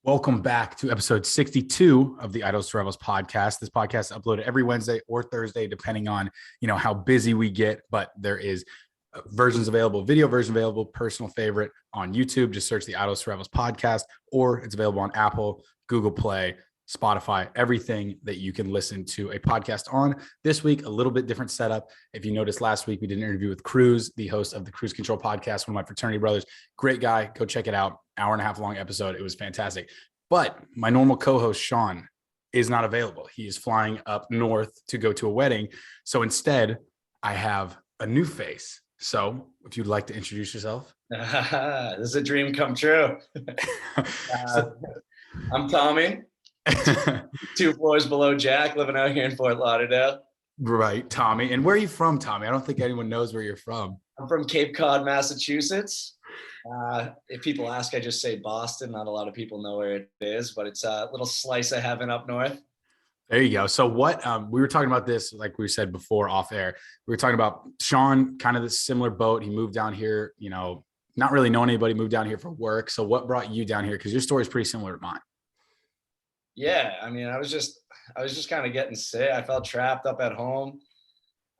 Welcome back to episode 62 of the Idols to Rebels podcast. This podcast is uploaded every Wednesday or Thursday, depending on, how busy we get, but there is versions available, video version available, personal favorite on YouTube. Just search the Idols to Rebels podcast, or it's available on Apple, Google Play, Spotify, everything that you can listen to a podcast on. This week, a little bit different setup. If you noticed last week, we did an interview with Cruz, the host of the Cruise Control podcast, one of my fraternity brothers. Great guy. Go check it out. Hour and a half long episode. It was fantastic. But my normal co-host, Sean, is not available. He is flying up north to go to a wedding. So instead, I have a new face. So if you'd like to introduce yourself. This is a dream come true. I'm Tommy. 2 floors below Jack, living out here in Fort Lauderdale. Right, Tommy. And where are you from, Tommy? I don't think anyone knows where you're from. I'm from Cape Cod, Massachusetts. If people ask, I just say Boston. Not a lot of people know where it is, but it's a little slice of heaven up north. There you go. So what we were talking about this, like we said before off air, we were talking about Sean, kind of this similar boat. He moved down here, not really knowing anybody, moved down here for work. So what brought you down here? Because your story is pretty similar to mine. Yeah, I mean, I was just kind of getting sick. I felt trapped up at home.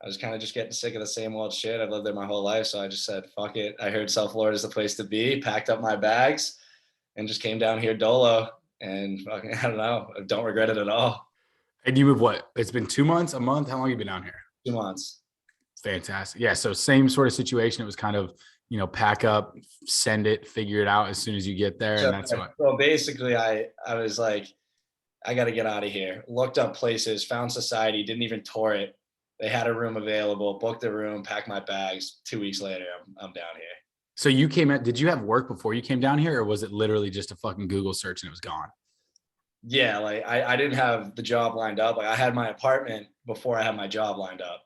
I was kind of just getting sick of the same old shit. I've lived there my whole life. So I just said, fuck it. I heard South Florida is the place to be, packed up my bags and just came down here dolo. And fucking, I don't know. I don't regret it at all. And you moved what? It's been 2 months, a month? How long have you been down here? 2 months. Fantastic. Yeah. So same sort of situation. It was kind of, pack up, send it, figure it out as soon as you get there. So, and that's what. Well, basically I was like, I got to get out of here. Looked up places, found society, didn't even tour it. They had a room available, booked a room, packed my bags. 2 weeks later, I'm down here. So you came out, did you have work before you came down here, or was it literally just a fucking Google search and it was gone? Yeah, like I didn't have the job lined up. Like I had my apartment before I had my job lined up.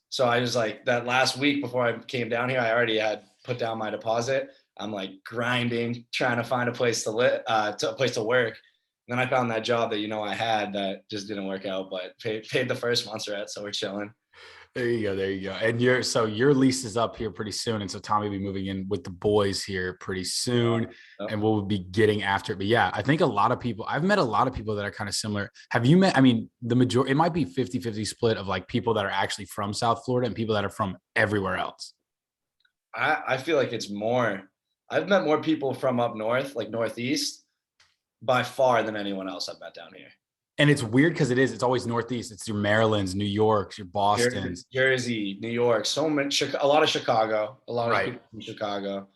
So I was like, that last week before I came down here, I already had put down my deposit. I'm like grinding, trying to find a place to live, a place to work. And then I found that job that, I had that just didn't work out, but paid the first month's rent. So we're chilling. There you go. And your lease is up here pretty soon. And so Tommy will be moving in with the boys here pretty soon, and we'll be getting after it. But yeah, I think I've met a lot of people that are kind of similar. Have you met, the majority, it might be 50-50 split of like people that are actually from South Florida and people that are from everywhere else. I feel like it's more, I've met more people from up north, like Northeast, by far than anyone else I've met down here. And it's weird because it's always Northeast. It's your Marylands, New Yorks, your Bostons, Jersey, New York, so much, a lot of Chicago, a lot of people from Chicago,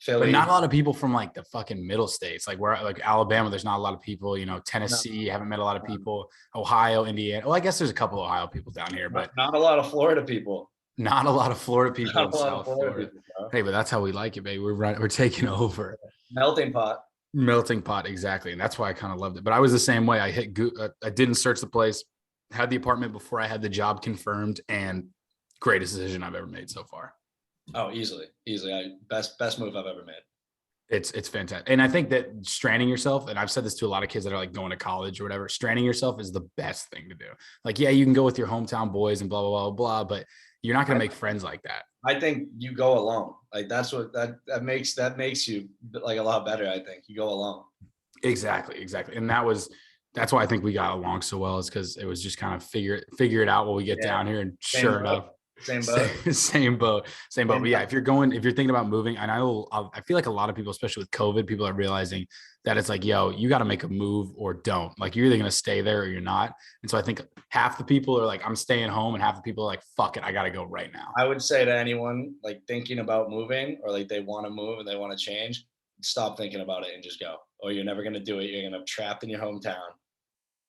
Philly. But not a lot of people from like the fucking middle states, like Alabama, there's not a lot of people, Tennessee, haven't met a lot of people, Ohio, Indiana. Well, I guess there's a couple of Ohio people down here, but not a lot of Florida people. Not a lot of Florida people in South Florida. Hey, but that's how we like it, baby. We're taking over. Melting pot, exactly. And that's why I kind of loved it. But I was the same way. I didn't search the place, had the apartment before I had the job confirmed, and greatest decision I've ever made so far. Oh, easily. Best move I've ever made. It's fantastic. And I think that stranding yourself, and I've said this to a lot of kids that are like going to college or whatever, stranding yourself is the best thing to do. Like, yeah, you can go with your hometown boys and blah, blah, blah, blah, but you're not going to make friends like that. I think you go alone. Like that's what that makes you like a lot better. I think you go alone. Exactly. And that's why I think we got along so well, is because it was just kind of figure it out when we get down here. And sure enough, same boat. But yeah, if you're thinking about moving, and I feel like a lot of people, especially with COVID, people are realizing that it's like, yo, you got to make a move or don't. Like, you're either going to stay there or you're not. And so I think half the people are like, I'm staying home, and half the people are like, fuck it, I got to go right now. I would say to anyone like thinking about moving, or like they want to move and they want to change, stop thinking about it and just go, or you're never going to do it. You're going to be trapped in your hometown.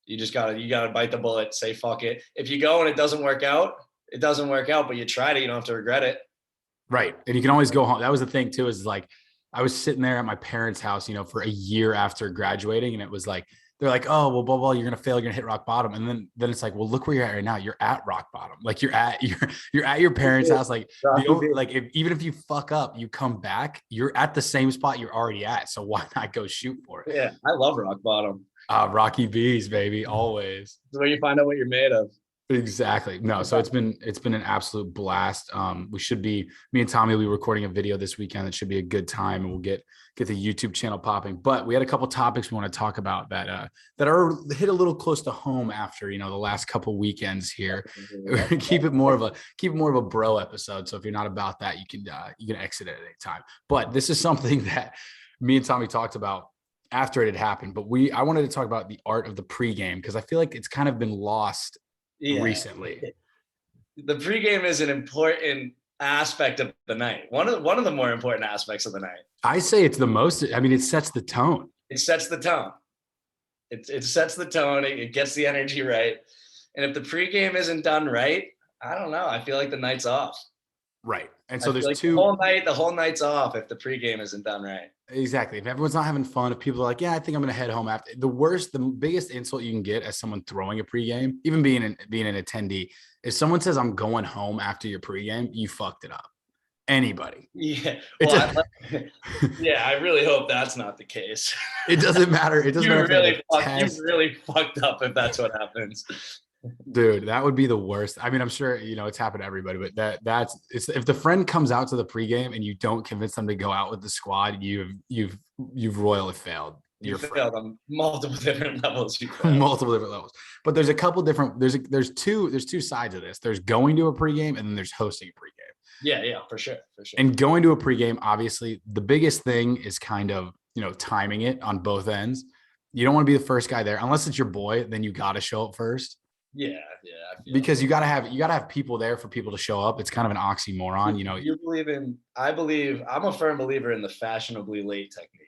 You gotta bite the bullet, say, fuck it. If you go and it doesn't work out, but you tried it, you don't have to regret it. Right. And you can always go home. That was the thing too, is like, I was sitting there at my parents' house, for a year after graduating, and it was like, they're like, oh, well, blah, blah, you're going to fail. You're going to hit rock bottom. And then it's like, well, look where you're at right now. You're at rock bottom. Like, you're at your parents' house. Like, even if you fuck up, you come back, you're at the same spot you're already at. So why not go shoot for it? Yeah. I love rock bottom. Rocky Bees, baby. Always. It's where you find out what you're made of. Exactly. No, so it's been an absolute blast. Me and Tommy will be recording a video this weekend. That should be a good time, and we'll get the YouTube channel popping. But we had a couple topics we want to talk about that are hit a little close to home after the last couple weekends here. keep it more of a bro episode. So if you're not about that, you can exit at any time. But this is something that me and Tommy talked about after it had happened. But I wanted to talk about the art of the pregame, because I feel like it's kind of been lost recently. The pregame is an important aspect of the night. One of the more important aspects of the night. I say it's the most. I mean, it sets the tone. It sets the tone. It sets the tone. It gets the energy right. And if the pregame isn't done right, I don't know. I feel like the night's off. Right. And so there's like two. The whole night's off if the pregame isn't done right. Exactly. If everyone's not having fun, if people are like, yeah, I think I'm going to head home after, the biggest insult you can get as someone throwing a pregame, even being an attendee, is someone says, I'm going home after your pregame, you fucked it up. Anybody. Yeah. Well, I really hope that's not the case. It doesn't matter. It doesn't matter. You really fucked up if that's what happens. Dude, that would be the worst. I mean, I'm sure it's happened to everybody, but it's if the friend comes out to the pregame and you don't convince them to go out with the squad, you've royally failed. You failed on multiple different levels. Multiple different levels. But there's a couple different. There's two sides of this. There's going to a pregame and then there's hosting a pregame. Yeah, for sure. And going to a pregame, obviously, the biggest thing is kind of timing it on both ends. You don't want to be the first guy there unless it's your boy. Then you got to show up first. Yeah. Because you gotta have people there for people to show up. It's kind of an oxymoron, You believe in? I'm a firm believer in the fashionably late technique.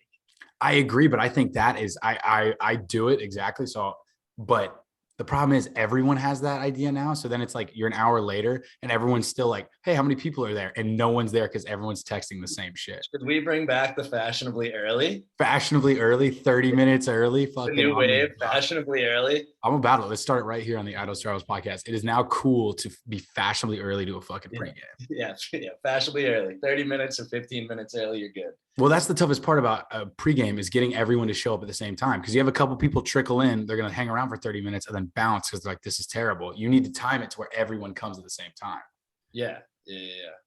I agree, but I think that is I do it exactly. So, but the problem is everyone has that idea now. So then it's like you're an hour later and everyone's still like, hey, how many people are there? And no one's there because everyone's texting the same shit. Should we bring back the fashionably early? Fashionably early, 30 minutes early. Fucking the new wave, fashionably early. I'm about it. Let's start it right here on the Idols Travels podcast. It is now cool to be fashionably early to a fucking pregame. Yeah, fashionably early. 30 minutes or 15 minutes early, you're good. Well, that's the toughest part about a pregame is getting everyone to show up at the same time, because you have a couple people trickle in. They're going to hang around for 30 minutes and then bounce because they're like, this is terrible. You need to time it to where everyone comes at the same time. Yeah.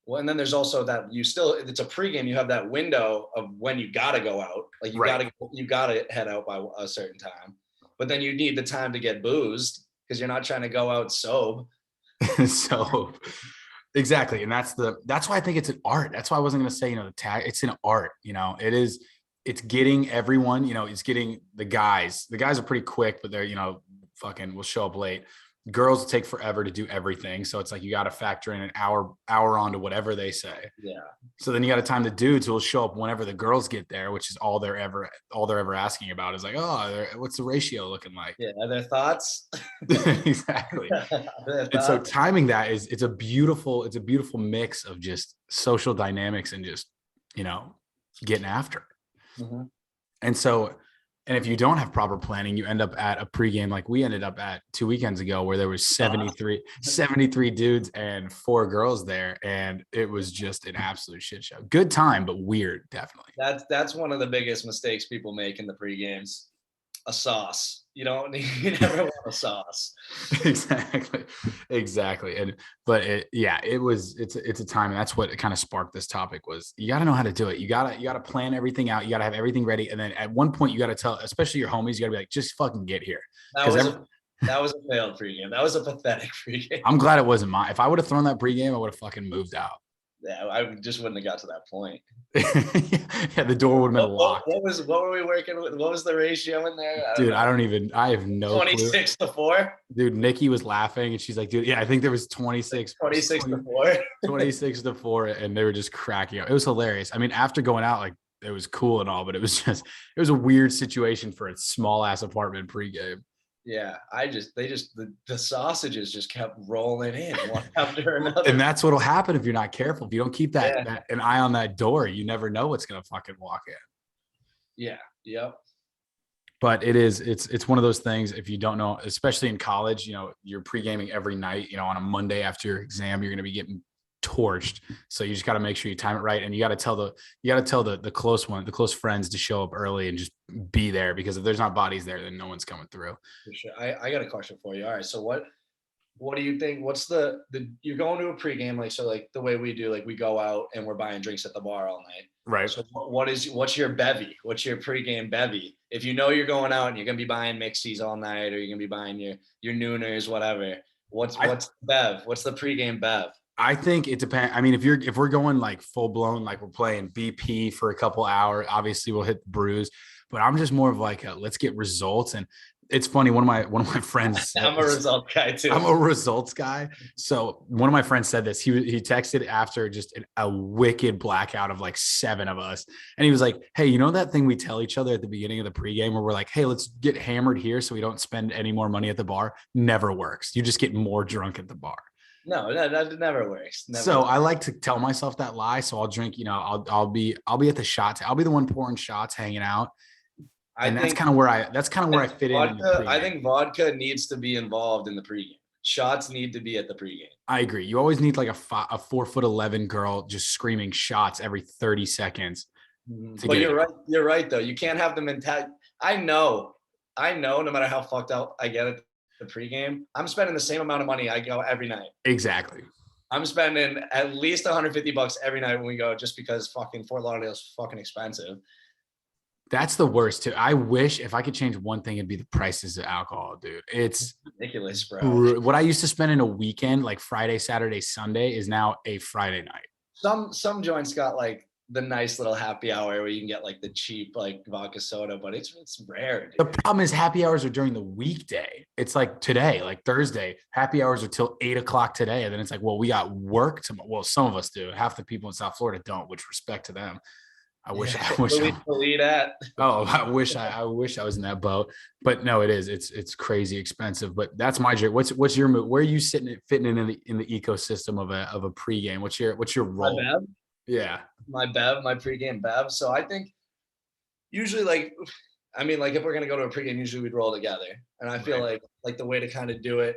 Well, and then there's also that it's a pregame. You have that window of when you got to go out. Like you got to head out by a certain time, but then you need the time to get boozed because you're not trying to go out sober. Exactly. And that's why I think it's an art. That's why I wasn't going to say, the tag, it's an art, it's getting everyone, it's getting the guys are pretty quick, but they're, fucking will show up late. Girls take forever to do everything. So it's like, you got to factor in an hour onto whatever they say. Yeah. So then you got to time the dudes who will show up whenever the girls get there, which is all they're ever asking about is like, oh, what's the ratio looking like? Yeah. Are there thoughts? Exactly. And so timing that it's a beautiful mix of just social dynamics and just, getting after it. Mm-hmm. And if you don't have proper planning, you end up at a pregame like we ended up at 2 weekends ago, where there was 73 dudes and 4 girls there. And it was just an absolute shit show. Good time, but weird, definitely. That's one of the biggest mistakes people make in the pregames. A sauce. You never want a sauce. Exactly. And it's a time, and that's what kind of sparked this topic was you got to know how to do it. You got to plan everything out. You got to have everything ready. And then at one point you got to tell, especially your homies, you got to be like, just fucking get here. That was a failed pregame. That was a pathetic pregame. I'm glad it wasn't mine. If I would have thrown that pregame, I would have fucking moved out. Yeah, I just wouldn't have got to that point. Yeah, the door would have been locked. What were we working with? What was the ratio in there? Dude, I have no 26 to 4. Dude, Nikki was laughing and she's like, dude, yeah, I think there was 26 to 4. 26 to 4, and they were just cracking up. It was hilarious. I mean, after going out, like, it was cool and all, but it was a weird situation for a small ass apartment pregame. Yeah, the sausages just kept rolling in one after another. And that's what'll happen if you're not careful. If you don't keep an eye on that door, you never know what's gonna fucking walk in. Yeah. Yep. But it's one of those things, if you don't know, especially in college, you're pre-gaming every night, on a Monday after your exam, you're gonna be getting torched. So you just got to make sure you time it right, and you got to tell the close friends to show up early and just be there, because if there's not bodies there, then no one's coming through. For sure. I got a question for you. All right, so what do you think? What's the you're going to a pregame, like, so like the way we do, like we go out and we're buying drinks at the bar all night. Right. So what's your bevy? What's your pregame bevy? If you know you're going out and you're gonna be buying mixies all night, or you're gonna be buying your nooners, whatever. What's bev? What's the pregame bev? I think it depends. I mean, if we're going like full blown, like we're playing BP for a couple hours, obviously we'll hit the brews. But I'm just more of like let's get results. And it's funny. One of my friends said, I'm a result guy too. I'm a results guy. So one of my friends said this. He texted after just a wicked blackout of like 7 of us, and he was like, "Hey, you know that thing we tell each other at the beginning of the pregame where we're like, hey, let's get hammered here so we don't spend any more money at the bar? Never works. You just get more drunk at the bar." No, that never works. Never So works. I like to tell myself that lie. So I'll drink. I'll be at the shots. I'll be the one pouring shots, hanging out, and that's kind of where I fit in. I think vodka needs to be involved in the pregame. Shots need to be at the pregame. I agree. You always need like a 4'11" girl just screaming shots every 30 seconds. But you're right. You're right though. You can't have the mentality. I know. No matter how fucked up I get at the pregame, I'm spending the same amount of money I go every night. Exactly. I'm spending at least $150 every night when we go, just because fucking Fort Lauderdale is fucking expensive. That's the worst too. I wish if I could change one thing, it'd be the prices of alcohol, dude. It's ridiculous, bro. What I used to spend in a weekend, like Friday, Saturday, Sunday, is now a Friday night. Some joints got like the nice little happy hour where you can get like the cheap like vodka soda, but it's rare. Dude. The problem is happy hours are during the weekday. It's like today, like Thursday, happy hours are till 8:00 today. And then it's like, well, we got work tomorrow. Well, some of us do. Half the people in South Florida don't, which respect to them. I wish I was in that boat, but no, it's crazy expensive, but that's my drink. What's your move? Where are you fitting in the ecosystem of a pregame? What's your role? Yeah. My pregame bev. So I think usually like if we're gonna go to a pregame, usually we'd roll together. And I feel like the way to kind of do it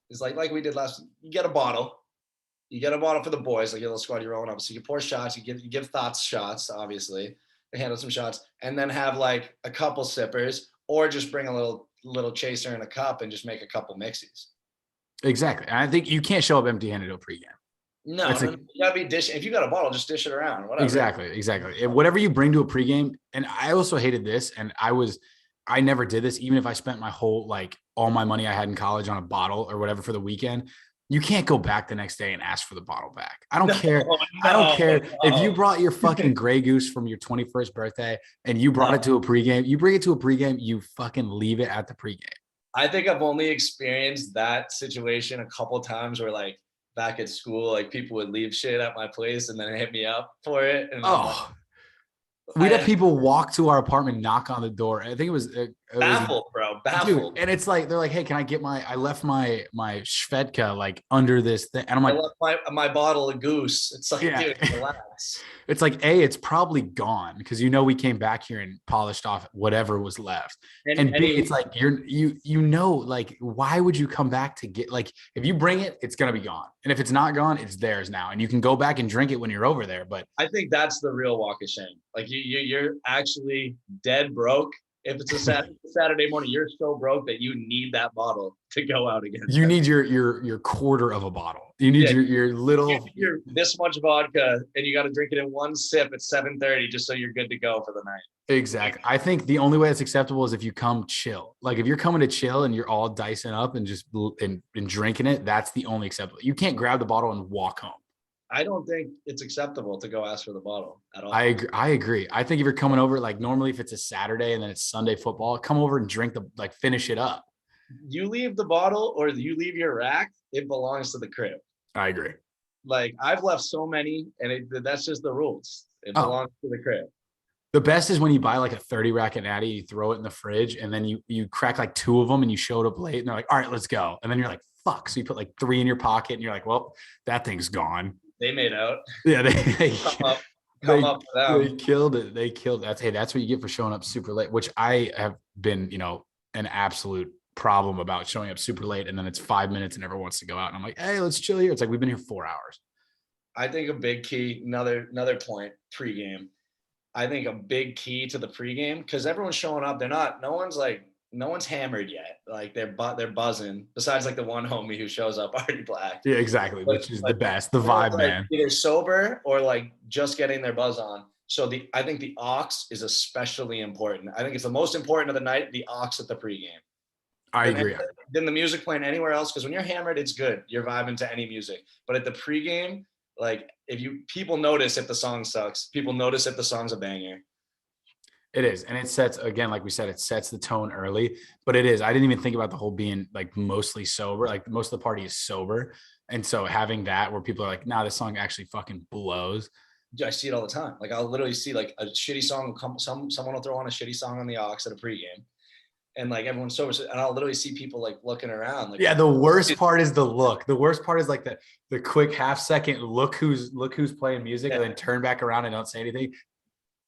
is like we did last. You get a bottle for the boys, like your little squad you're rolling up. So you pour shots, you give thoughts shots, obviously, to handle some shots, and then have like a couple sippers, or just bring a little chaser in a cup and just make a couple mixies. Exactly. And I think you can't show up empty-handed to a pregame. No, you gotta be dishing. If you got a bottle, just dish it around. Whatever. Exactly. Whatever you bring to a pregame. And I also hated this, and I never did this, even if I spent my whole like all my money I had in college on a bottle or whatever for the weekend. You can't go back the next day and ask for the bottle back. I don't care. I don't care if you brought your fucking Grey Goose from your 21st birthday and you brought it to a pregame. You bring it to a pregame, you fucking leave it at the pregame. I think I've only experienced that situation a couple of times where like back at school, like people would leave shit at my place and then hit me up for it. And we'd have people walk to our apartment, knock on the door. I think it was baffled, bro. Baffled. Dude, and it's like, they're like, hey, can I get I left my Svedka like under this thing. And I'm like, I left my bottle of Goose. It's like, dude, relax. It's like, A, it's probably gone because we came back here and polished off whatever was left. And B, it's like, like, why would you come back to get, like, if you bring it, it's going to be gone. And if it's not gone, it's theirs now. And you can go back and drink it when you're over there. But I think that's the real walk of shame. Like you're actually dead broke. If it's a Saturday morning, you're so broke that you need that bottle to go out again. You need your quarter of a bottle. You need your little. You're this much vodka, and you got to drink it in one sip at 7:30 just so you're good to go for the night. Exactly. I think the only way it's acceptable is if you come chill. Like if you're coming to chill and you're all dicing up and just and drinking it, that's the only acceptable. You can't grab the bottle and walk home. I don't think it's acceptable to go ask for the bottle at all. I agree. I think if you're coming over, like normally if it's a Saturday and then it's Sunday football, come over and finish it up. You leave the bottle or you leave your rack, it belongs to the crib. I agree. Like I've left so many and that's just the rules. It belongs to the crib. The best is when you buy like a 30 rack of Natty, you throw it in the fridge and then you crack like 2 of them and you showed up late and they're like, all right, let's go. And then you're like, fuck. So you put like 3 in your pocket and you're like, well, that thing's gone. They made out. Yeah, come up for them. They killed it. That's what you get for showing up super late, which I have been, an absolute problem about showing up super late. And then it's 5 minutes and everyone wants to go out. And I'm like, hey, let's chill here. It's like, we've been here 4 hours. I think a big key, another point, pregame. I think a big key to the pregame, because everyone's showing up. No one's like no one's hammered yet. Like they're buzzing. Besides like the one homie who shows up already black. Yeah, exactly. But, Which is the but best, the everyone's vibe, like man. either sober or like just getting their buzz on. So I think the aux is especially important. I think it's the most important of the night, the aux at the pregame. I Then, agree. then the music playing anywhere else, because when you're hammered, it's good. You're vibing to any music. But at the pregame, like people notice if the song sucks. People notice if the song's a banger. It is. And it sets, again, like we said, it sets the tone early, but it is. I didn't even think about the whole being like mostly sober. Like most of the party is sober. And so having that where people are like, nah, this song actually fucking blows. I see it all the time. Like I'll literally see like a shitty song will come, someone will throw on a shitty song on the aux at a pregame. And like everyone's sober. And I'll literally see people like looking around. Like, yeah, the worst part is the look. The worst part is like the quick half-second look who's playing music and then turn back around and don't say anything.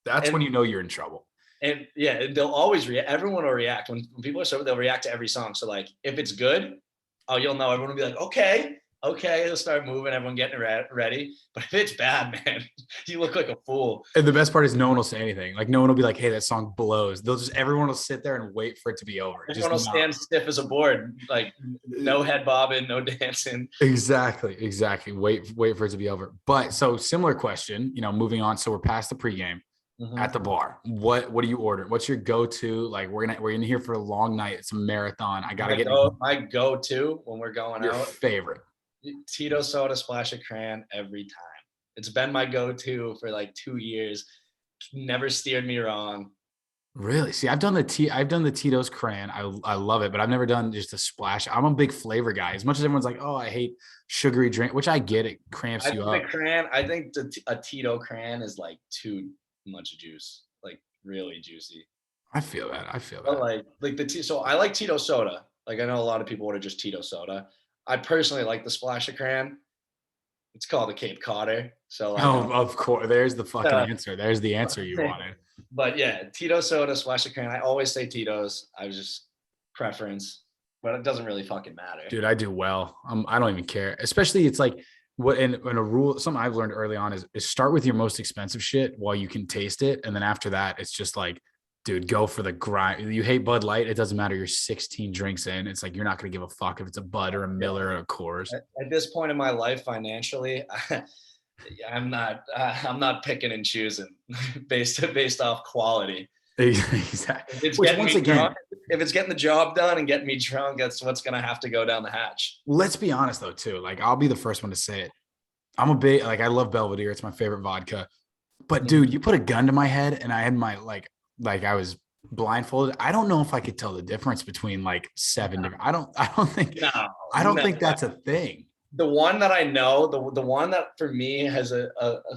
That's when you know you're in trouble. And yeah, they'll always react. Everyone will react when people are sober. They'll react to every song. So like, if it's good, oh, you'll know. Everyone will be like, okay. They'll start moving. Everyone getting ready. But if it's bad, man, you look like a fool. And the best part is no one will say anything. Like no one will be like, "Hey, that song blows." Everyone will sit there and wait for it to be over. Everyone will stand stiff as a board, like no head bobbing, no dancing. Exactly. Wait for it to be over. But so similar question. Moving on. So we're past the pregame. At the bar, what do you order? What's your go-to? Like we're in here for a long night. It's a marathon. I gotta get my go-to when we're going your out. Favorite Tito soda, splash of cran every time. It's been my go-to for like 2 years. Never steered me wrong. Really? See, I've done the Tito's cran. I love it, but I've never done just a splash. I'm a big flavor guy. As much as everyone's like, "Oh, I hate sugary drink," which I get, it cramps you up. I think a Tito cran is like too much juice, like really juicy. I feel that. But so I like Tito soda. Like I know a lot of people order just Tito soda. I personally like the splash of cran. It's called a Cape Codder. So like, of course, there's the fucking answer. There's the answer you wanted. But yeah, Tito soda, splash of cran. I always say Tito's. I was just preference, but it doesn't really fucking matter. Dude, I do well. I don't even care. Especially it's like what in a rule, something I've learned early on is start with your most expensive shit while you can taste it. And then after that, it's just like, dude, go for the grind. You hate Bud Light. It doesn't matter. You're 16 drinks in. It's like, you're not going to give a fuck if it's a Bud or a Miller or a Coors. At this point in my life, financially, I'm not picking and choosing based off quality. Exactly. If it's getting the job done and getting me drunk, that's what's going to have to go down the hatch. Let's be honest though, too. Like I'll be the first one to say it. I'm a big, like I love Belvedere. It's my favorite vodka. But dude, you put a gun to my head and I had my like I was blindfolded. I don't know if I could tell the difference between like 7 different. I don't think that's a thing. The one that I know, the one that for me has a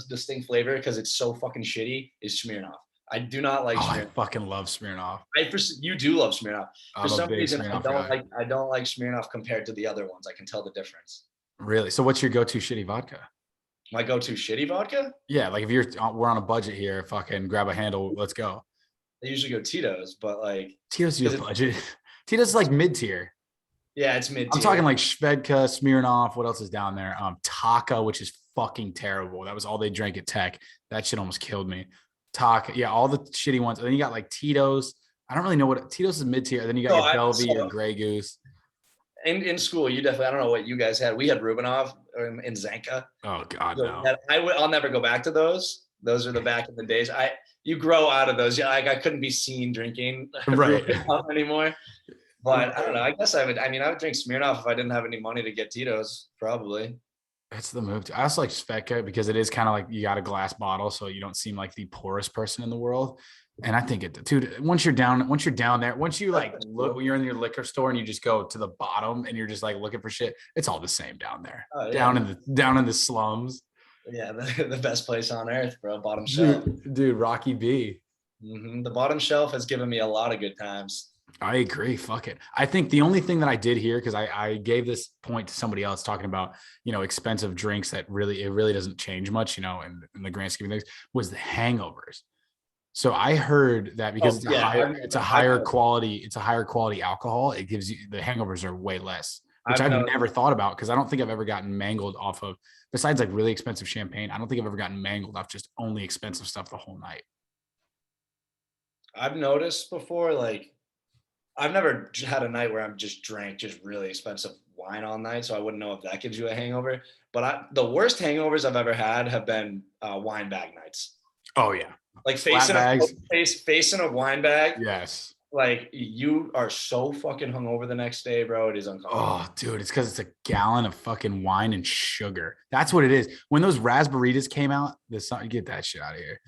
distinct flavor because it's so fucking shitty is Smirnoff. I do not like Smirnoff. I fucking love Smirnoff. You do love Smirnoff. For some reason, I don't like Smirnoff compared to the other ones. I can tell the difference. Really? So what's your go-to shitty vodka? My go-to shitty vodka? Yeah, like if we're on a budget here, fucking grab a handle, let's go. I usually go Tito's, but like Tito's your budget. Tito's is like mid-tier. Yeah, it's mid-tier. I'm talking like Svedka, Smirnoff. What else is down there? Taka, which is fucking terrible. That was all they drank at Tech. That shit almost killed me. Taka, yeah, all the shitty ones. And then you got like Tito's. I don't really know what Tito's is mid-tier. Then you got your Bellevue, your Grey Goose. In school, you definitely, I don't know what you guys had. We had Rubinov in Zanka. Oh God, no. I'll never go back to those. Those are the back in the days. You grow out of those. Yeah, like I couldn't be seen drinking Rubinov anymore. But I don't know. I guess I would drink Smirnoff if I didn't have any money to get Tito's, probably. That's the move. I also like Svedka because it is kind of like you got a glass bottle, so you don't seem like the poorest person in the world. And I think dude, once you're down there, once you like look, when you're in your liquor store and you just go to the bottom and you're just like looking for shit, it's all the same down there, down in the slums. Yeah, the best place on earth, bro. Bottom shelf, dude. Rocky B. The bottom shelf has given me a lot of good times. I agree. Fuck it. I think the only thing that I did here, because I gave this point to somebody else talking about, expensive drinks that really doesn't change much, in the grand scheme of things, was the hangovers. So I heard that because it's a higher quality alcohol, it gives you, the hangovers are way less, which I've never thought about because I don't think I've ever gotten mangled off of, besides like really expensive champagne. I don't think I've ever gotten mangled off just only expensive stuff the whole night. I've noticed before, like, I've never had a night where I'm just drank just really expensive wine all night, so I wouldn't know if that gives you a hangover. But the worst hangovers I've ever had have been wine bag nights. Oh yeah. Like Flat bags. facing a wine bag. Yes. Like you are so fucking hungover the next day, bro. It is uncomfortable. Oh, dude, it's because it's a gallon of fucking wine and sugar. That's what it is. When those raspberries came out, get that shit out of here.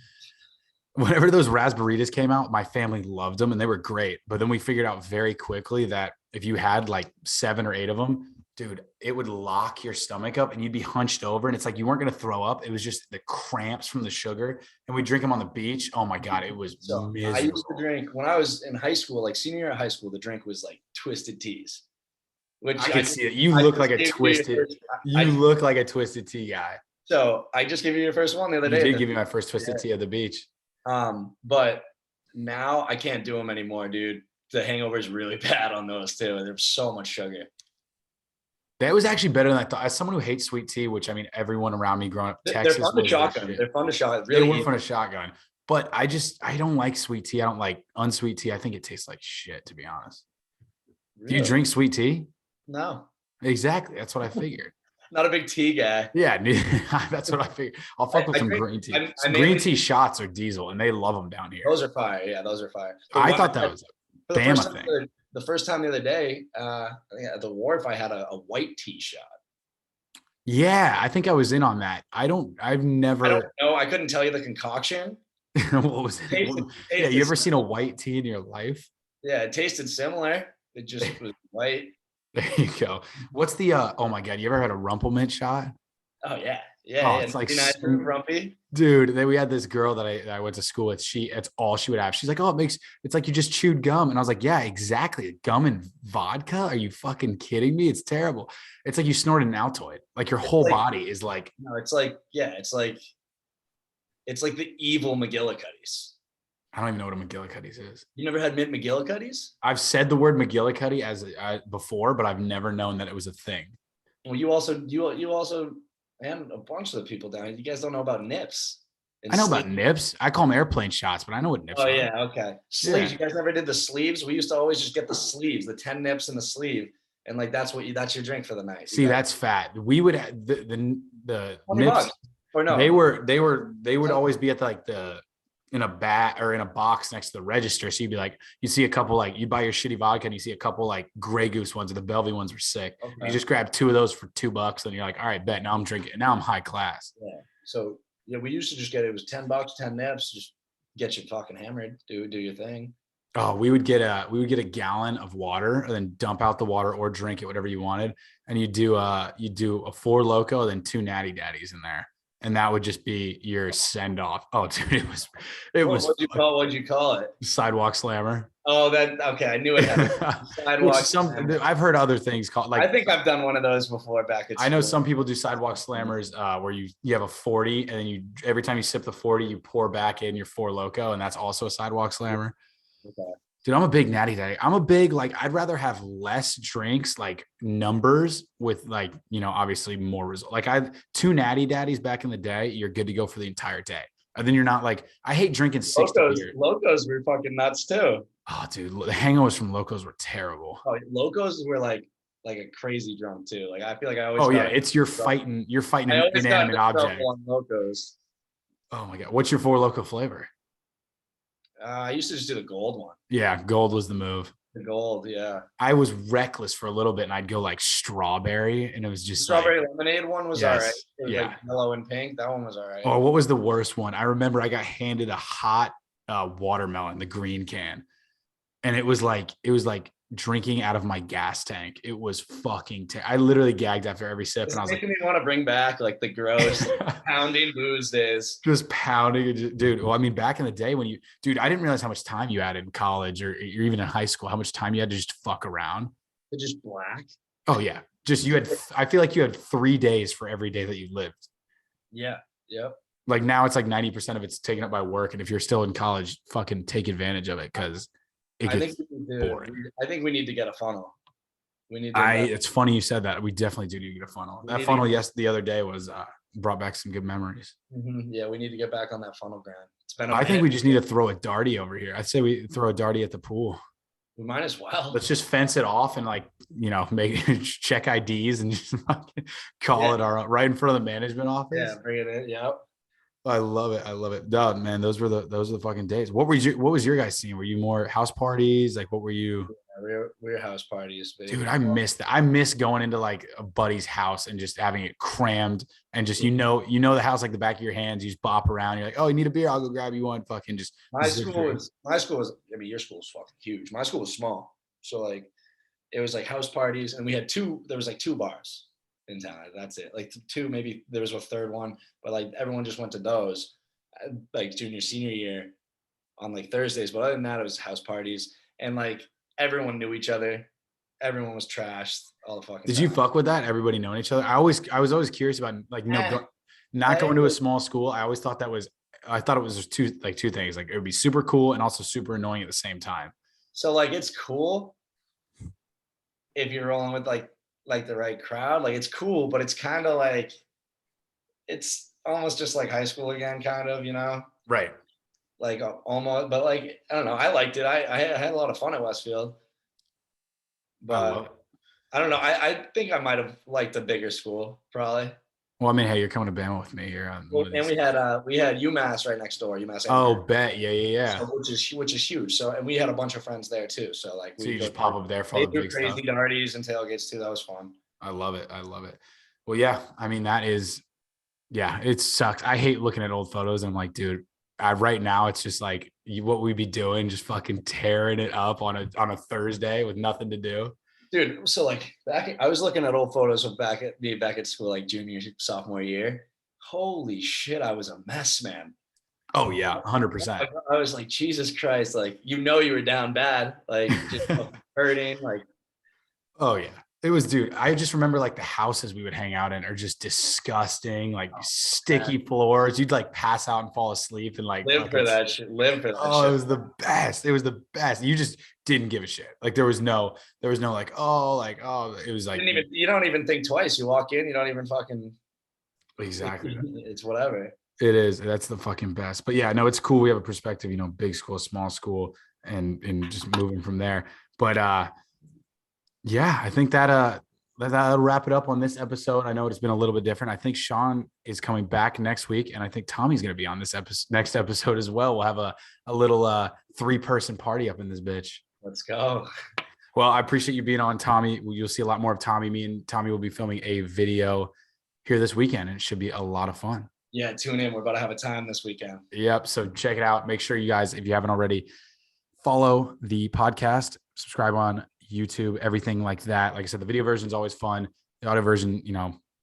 Whenever those raspberries came out, my family loved them and they were great. But then we figured out very quickly that if you had like 7 or 8 of them, dude, it would lock your stomach up and you'd be hunched over. And it's like you weren't going to throw up. It was just the cramps from the sugar. And we drink them on the beach. Oh my God, it was miserable. I used to drink when I was in high school, like senior year of high school, the drink was like Twisted Teas. Which I can see it. You look like a twisted. You look like a Twisted Tea guy. So I just gave you your first one the other day. You did give me my first Twisted Tea at the beach. But now I can't do them anymore, dude. The hangover is really bad on those too. There's so much sugar. That was actually better than I thought. As someone who hates sweet tea, which I mean, everyone around me growing up, Texas, they're fun to shotgun. They're fun to shotgun. Really, they were fun to shotgun. But I don't like sweet tea. I don't like unsweet tea. I think it tastes like shit, to be honest. Really? Do you drink sweet tea? No. Exactly. That's what I figured. Not a big tea guy. Yeah, that's what I figured. I'll fuck with some green tea. Green tea shots are diesel, and they love them down here. Those are fire. Yeah, those are fire. I thought that was a Bama thing. The first time the other day, at the wharf, I had a white tea shot. Yeah, I think I was in on that. I've never. I don't know. I couldn't tell you the concoction. What was it? Yeah, you ever seen a white tea in your life? Yeah, it tasted similar. It just was white. There you go. What's the oh my God, you ever had a Rumplemint shot? Oh yeah. Yeah. It's like Rumpy. Dude, we had this girl that I went to school with. It's all she would have. She's like, oh, it's like you just chewed gum. And I was like, yeah, exactly. Gum and vodka? Are you fucking kidding me? It's terrible. It's like you snorted an Altoid. Like your whole body is like. No, it's like the evil McGillicuddy's. I don't even know what a McGillicuddy's is. You never had mint McGillicuddy's? I've said the word McGillicuddy before, but I've never known that it was a thing. Well, you also and a bunch of the people down here, you guys don't know about nips. I know about nips. I call them airplane shots, but I know what nips are. Oh, yeah. Okay. Sleeves. Yeah. You guys never did the sleeves? We used to always just get the sleeves, the 10 nips in the sleeve. And like, that's your drink for the night. See, that's fat. We would have the nips. Or no. They would always be at in a bat or in a box next to the register. So you'd be like, you see a couple, like you buy your shitty vodka and you see a couple like Grey Goose ones or the Bellevue ones were sick. Okay. You just grab 2 of those for $2 and you're like, all right, bet now I'm drinking. Now I'm high class. Yeah. So yeah, we used to just it was $10, 10 nips, just get you fucking hammered, do your thing. Oh, we would get a gallon of water and then dump out the water or drink it, whatever you wanted. And you do a 4 Loco, then 2 Natty Daddies in there. And that would just be your send off. Oh, dude, it was. What'd you call it? Sidewalk slammer. Oh, okay. I knew it had sidewalk. I've heard other things called like. I think I've done one of those before back at school. I know some people do sidewalk slammers where you have a 40 and then every time you sip the 40, you pour back in your 4 Loco, and that's also a sidewalk slammer. Okay. Dude, I'm a big natty daddy. I'm a big, I'd rather have less drinks, like numbers with obviously more result. Like 2 natty daddies back in the day, you're good to go for the entire day. And then you're not I hate drinking 60 beers. Locos were fucking nuts too. Oh, dude, the hangovers from Locos were terrible. Oh, Locos were like a crazy drunk too. Like I feel like I always. Oh yeah, it's you're fighting an inanimate object. On Locos. Oh my God, what's your 4 Loco flavor? I used to just do the gold one. Yeah, gold was the move. The gold, yeah. I was reckless for a little bit, and I'd go strawberry, and it was just strawberry lemonade one was all right. It was like yellow and pink. That one was all right. Oh, what was the worst one? I remember I got handed a hot watermelon, the green can, and it was like drinking out of my gas tank. It was fucking I literally gagged after every sip. And I was making me want to bring back like the gross pounding booze days. Just pounding, dude. Well, I mean, back in the day when I didn't realize how much time you had in college or even in high school, how much time you had to just fuck around. Just black. Oh yeah. I feel like you had 3 days for every day that you lived. Yeah. Yep. Like now it's like 90% of it's taken up by work. And if you're still in college, fucking take advantage of it. Cause I think we need to get a funnel. It's funny you said that. We definitely do need to get a funnel. That funnel, the other day was brought back some good memories. Mm-hmm. Yeah, we need to get back on that funnel grind. I think we just need to throw a darty over here. I'd say we throw a darty at the pool. We might as well. Let's just fence it off and like, make check IDs and just call it our right in front of the management office. Yeah, bring it in. Yep. I love it. I love it. Duh, man, those were the fucking days. What was your guys' scene? Were you more house parties? Like what were you? Yeah, we were house parties, baby. Dude, I miss that. I miss going into like a buddy's house and just having it crammed and just the house like the back of your hands. You just bop around. You're like, oh, you need a beer? I'll go grab you one. Fucking just my school was. I mean, your school was fucking huge. My school was small, so like it was like house parties, and we had two. There was like 2 bars in town. That's it. Like 2, maybe there was a third one, but like everyone just went to those, like junior senior year, on like Thursdays. But other than that, it was house parties, and like everyone knew each other. Everyone was trashed all the fucking Did time. you fuck with that? Everybody knowing each other? I was always curious about like, not going to a small school. I always thought I thought it was just two things. Like it would be super cool and also super annoying at the same time. So like, it's cool if you're rolling with like the right crowd. Like it's cool, but it's kind of like, it's almost just like high school again, kind of, Right. Like almost, but like, I don't know. I liked it. I had a lot of fun at Westfield, but I don't know. I think I might have liked a bigger school, probably. Well, I mean, hey, you're coming to Bama with me here. And we had UMass right next door. UMass. Oh, bet. Yeah. So, which is huge. So, and we had a bunch of friends there too. So like, so you just pop up there for all the big crazy stuff. parties and tailgates too. That was fun. I love it. Well, yeah. I mean, it sucks. I hate looking at old photos. And I'm like, dude, right now it's just like what we'd be doing, just fucking tearing it up on a Thursday with nothing to do. Dude, so like I was looking at old photos of back at school, like junior, sophomore year. Holy shit, I was a mess, man. Oh yeah, 100%. I was like, Jesus Christ, like you were down bad, like just hurting, like. Oh yeah. It was, dude. I just remember like the houses we would hang out in are just disgusting, like sticky floors. You'd like pass out and fall asleep and like live for that shit. Oh, it was the best. It was the best. You just didn't give a shit. Like there was no like, it was like you don't even think twice. You walk in, you don't even fucking. Exactly. It's whatever. It is. That's the fucking best. But yeah, no, it's cool. We have a perspective, big school, small school, and just moving from there. But yeah, I think that'll wrap it up on this episode. I know it's been a little bit different. I think Sean is coming back next week, and I think Tommy's going to be on this next episode as well. We'll have a little 3-person party up in this bitch. Let's go. Well, I appreciate you being on, Tommy. You'll see a lot more of Tommy. Me and Tommy will be filming a video here this weekend, and it should be a lot of fun. Yeah, tune in. We're about to have a time this weekend. Yep. So check it out. Make sure you guys, if you haven't already, follow the podcast, subscribe on YouTube, everything like that. Like I said, the video version is always fun. The audio version,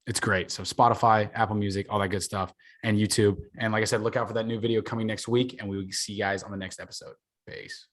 it's great. So Spotify, Apple Music, all that good stuff, and YouTube. And like I said, look out for that new video coming next week, and we will see you guys on the next episode. Peace.